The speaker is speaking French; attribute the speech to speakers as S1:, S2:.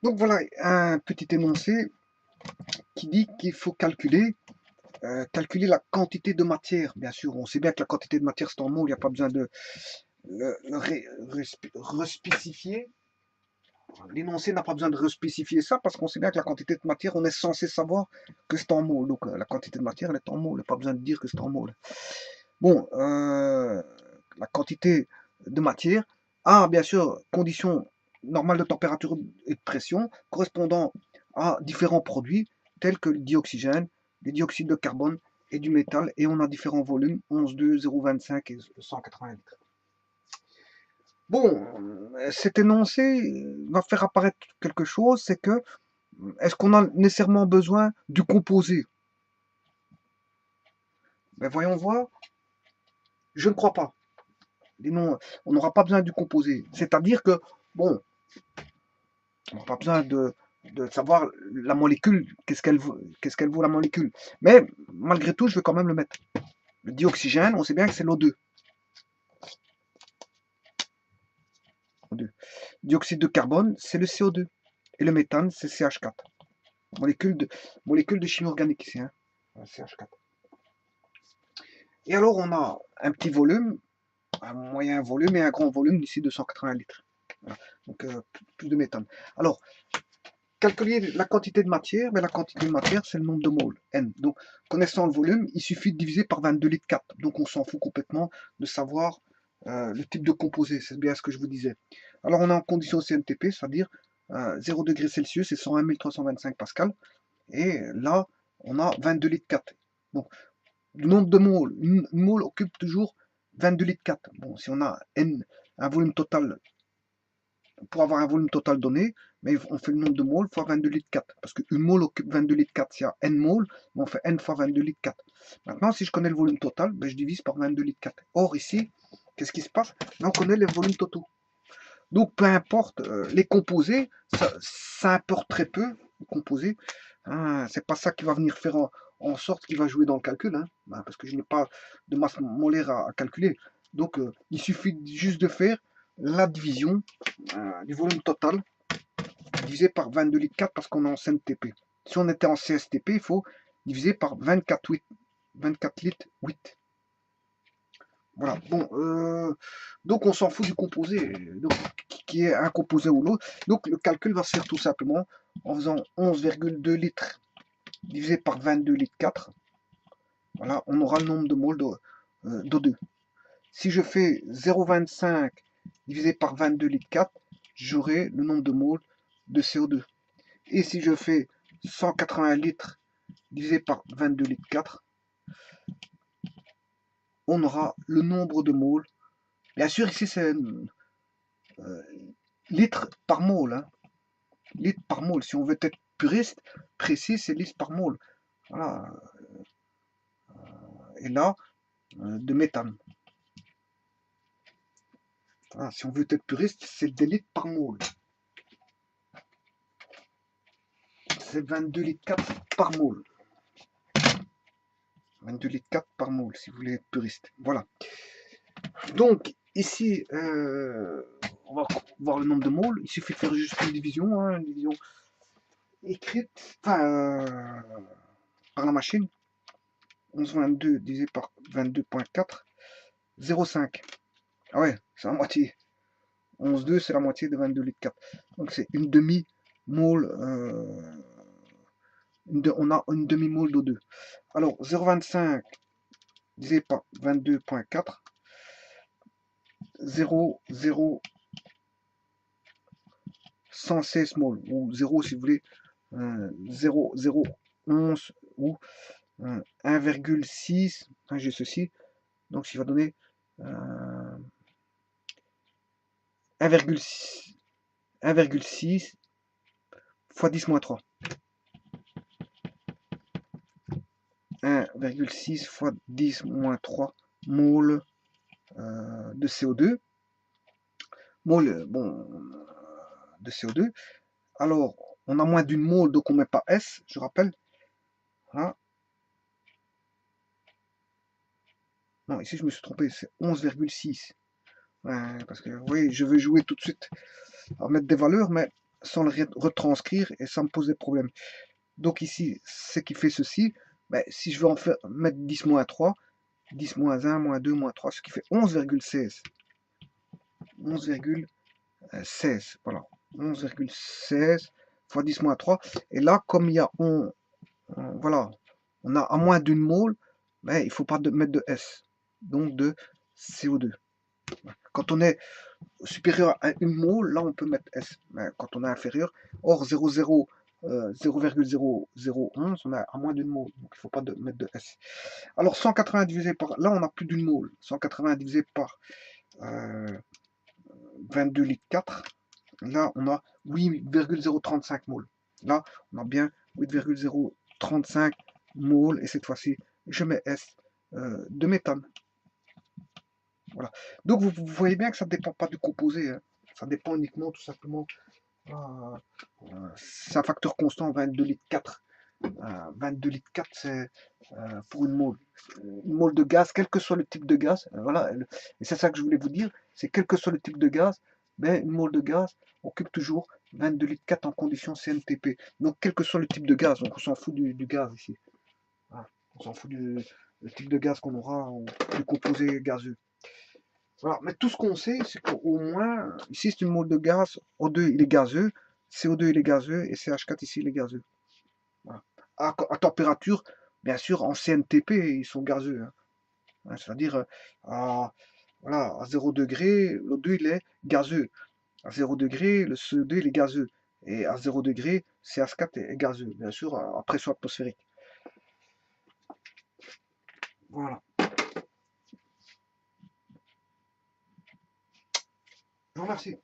S1: Donc voilà un petit énoncé qui dit qu'il faut calculer la quantité de matière. Bien sûr, on sait bien que la quantité de matière c'est en mots, il n'y a pas besoin de respécifier. L'énoncé n'a pas besoin de respécifier ça parce qu'on sait bien que la quantité de matière, on est censé savoir que c'est en mol. Donc la quantité de matière, elle est en mol. Il n'y a pas besoin de dire que c'est en mol. Bon, la quantité de matière a bien sûr conditions normales de température et de pression correspondant à différents produits tels que le dioxygène, le dioxyde de carbone et du métal, et on a différents volumes 11, 2, 0,25 et 180 litres. Bon, cet énoncé va faire apparaître quelque chose, c'est que est-ce qu'on a nécessairement besoin du composé? Ben voyons voir, je ne crois pas. Non, on n'aura pas besoin du composé. C'est-à-dire que, bon, on n'aura pas besoin de savoir la molécule, qu'est-ce qu'elle vaut la molécule. Mais malgré tout, je vais quand même le mettre. Le dioxygène, on sait bien que c'est l'O2. Dioxyde de carbone, c'est le CO2. Et le méthane, c'est CH4. Molécule de chimie organique ici, hein. CH4. Et alors, on a un petit volume, un moyen volume et un grand volume d'ici 280 litres. Voilà. Donc, plus de méthane. Alors, calculer la quantité de matière, mais la quantité de matière, c'est le nombre de moles, N. Donc, connaissant le volume, il suffit de diviser par 22 litres 4. Donc, on s'en fout complètement de savoir le type de composé. C'est bien ce que je vous disais. Alors, on est en condition CNTP, c'est-à-dire 0 degré Celsius et 101 325 pascal. Et là, on a 22 litres 4. Donc, le nombre de moles, une mole occupe toujours 22 litres 4. Bon, si on a N, un volume total, pour avoir un volume total donné, mais on fait le nombre de moles fois 22 litres 4. Parce qu'une mole occupe 22 litres 4. S'il y a N moles, on fait N fois 22 litres 4. Maintenant, si je connais le volume total, ben, je divise par 22 litres 4. Or, ici, qu'est-ce qui se passe? Là, on connaît les volumes totaux. Donc, peu importe, les composés, ça importe très peu, les composés. Hein, c'est pas ça qui va venir faire en sorte qu'il va jouer dans le calcul, hein, parce que je n'ai pas de masse molaire à calculer. Donc, il suffit juste de faire la division du volume total divisé par 22 litres 4 parce qu'on est en CNTP. Si on était en CSTP, il faut diviser par 24 litres 8. Voilà. Bon, donc on s'en fout du composé, donc, qui est un composé ou l'autre. Donc le calcul va se faire tout simplement en faisant 11,2 litres divisé par 22 litres 4. Voilà, on aura le nombre de moles d'O2. Si je fais 0,25 divisé par 22 litres 4, j'aurai le nombre de moles de CO2. Et si je fais 180 litres divisé par 22 litres 4, on aura le nombre de moles. Bien sûr, ici c'est euh, litres par mole. Hein. Litres par mole. Si on veut être puriste, précis, c'est litres par mole. Voilà. Et là, de méthane. Voilà. Si on veut être puriste, c'est des litres par mole. C'est 22 litres 4 par mole. 22 litres 4 par mole, si vous voulez être puriste. Voilà. Donc, ici, on va voir le nombre de moles. Il suffit de faire juste une division, hein, une division écrite, enfin, par la machine. 11,22 divisé par 22,4, 0,5. Ah ouais, c'est la moitié. 11,2, c'est la moitié de 22 litres 4. Donc c'est une demi-mole. On a une demi-mole d'O2. Alors 0,25 divisé par 22,4, 0,116 moles. Ou 0 si vous voulez. 0,011 ou 1,6. J'ai ceci. Donc ça va donner 1,6 fois 10 moins 3. 1,6 fois 10 moins 3 moles de CO2. Moles, bon, de CO2. Alors, on a moins d'une mole, donc on ne met pas S, je rappelle. Voilà. Non, ici je me suis trompé, c'est 11,6. Ouais, parce que, oui, je veux jouer tout de suite à mettre des valeurs, mais sans le retranscrire et ça me pose des problèmes. Donc ici, ce qui fait ceci, ben, si je veux en faire, mettre 10 moins 3, 10 moins 1, moins 2, moins 3, ce qui fait 11,16. 11,16, voilà. 11,16 fois 10 moins 3. Et là, comme il y a, voilà, on a à moins d'une mole, ben, il ne faut pas mettre de S, donc de CO2. Quand on est supérieur à une mole, là on peut mettre S. Mais quand on est inférieur, or 0,0011, on a à moins d'une mole, donc il ne faut pas mettre de S. Alors 180 divisé par, là on a plus d'une mole, 180 divisé par 22 litres 4, là on a 8,035 moles. Là on a bien 8,035 moles et cette fois-ci je mets S de méthane. Voilà. Donc vous voyez bien que ça ne dépend pas du composé, hein. Ça dépend uniquement tout simplement. C'est un facteur constant, 22 litres 4. 22 litres 4, c'est pour une mole. Une mole de gaz, quel que soit le type de gaz, voilà, et c'est ça que je voulais vous dire, c'est quel que soit le type de gaz, ben, une mole de gaz occupe toujours 22 litres 4 en condition CNTP. Donc quel que soit le type de gaz, on s'en fout du gaz ici. Voilà. On s'en fout du type de gaz qu'on aura, du composé gazeux. Voilà. Mais tout ce qu'on sait, c'est qu'au moins, ici c'est une mole de gaz, O2 il est gazeux, CO2 il est gazeux, et CH4 ici il est gazeux. Voilà. À température, bien sûr, en CNTP, ils sont gazeux, hein. C'est-à-dire, voilà, à 0 degré, l'O2 il est gazeux. À 0 degré, le CO2 il est gazeux. Et à 0 degré, CH4 est gazeux, bien sûr, à pression atmosphérique. Voilà. Je vous remercie.